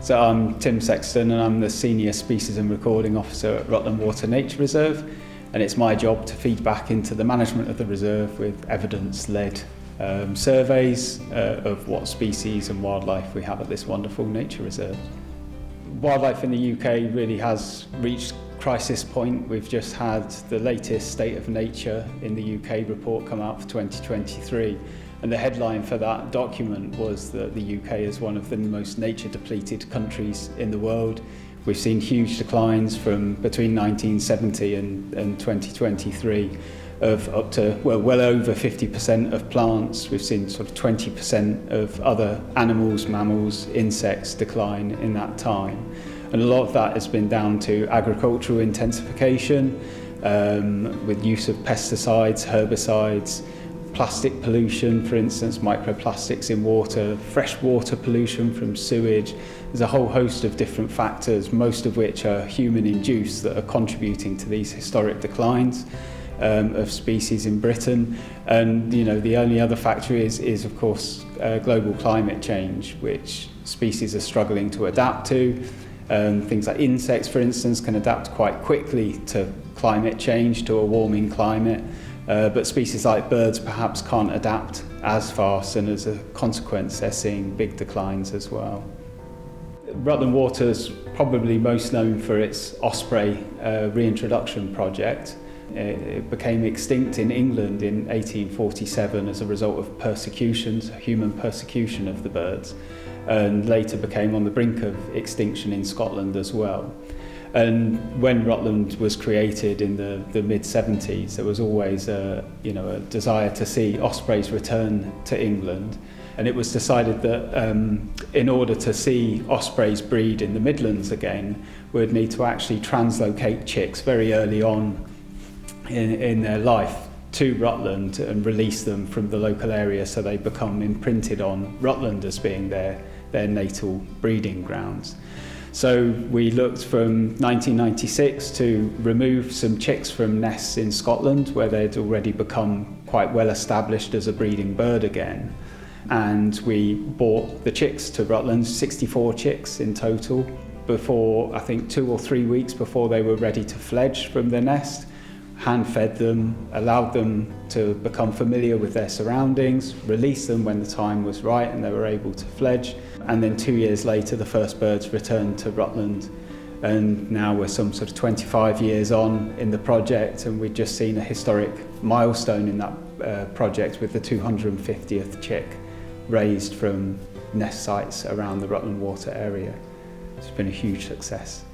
So I'm Tim Sexton and I'm the Senior Species and Recording Officer at Rutland Water Nature Reserve, and it's my job to feed back into the management of the reserve with evidence-led surveys of what species and wildlife we have at this wonderful nature reserve. Wildlife in the UK really has reached crisis point. We've just had the latest State of Nature in the UK report come out for 2023, and the headline for that document was that the UK is one of the most nature depleted countries in the world. We've seen huge declines from between 1970 and 2023 of up to well over 50% of plants. We've seen sort of 20% of other animals, mammals, insects decline in that time. And a lot of that has been down to agricultural intensification, with use of pesticides, herbicides, plastic pollution, for instance, microplastics in water, freshwater pollution from sewage. There's a whole host of different factors, most of which are human-induced, that are contributing to these historic declines of species in Britain. And the only other factor is of course global climate change, which species are struggling to adapt to. Things like insects, for instance, can adapt quite quickly to climate change, to a warming climate. But species like birds perhaps can't adapt as fast, and as a consequence they're seeing big declines as well. Rutland Water's probably most known for its osprey reintroduction project. It became extinct in England in 1847 as a result of persecutions, human persecution of the birds, and later became on the brink of extinction in Scotland as well. And when Rutland was created in the mid-70s, there was always a desire to see ospreys return to England. And it was decided that in order to see ospreys breed in the Midlands again, we'd need to actually translocate chicks very early on in their life to Rutland and release them from the local area, so they become imprinted on Rutland as being their natal breeding grounds. So we looked from 1996 to remove some chicks from nests in Scotland where they'd already become quite well established as a breeding bird again. And we brought the chicks to Rutland, 64 chicks in total, before, I think 2 or 3 weeks before they were ready to fledge from their nest. Hand-fed them, allowed them to become familiar with their surroundings, released them when the time was right and they were able to fledge. And then 2 years later, the first birds returned to Rutland. And now we're some sort of 25 years on in the project, and we've just seen a historic milestone in that project with the 250th chick raised from nest sites around the Rutland Water area. It's been a huge success.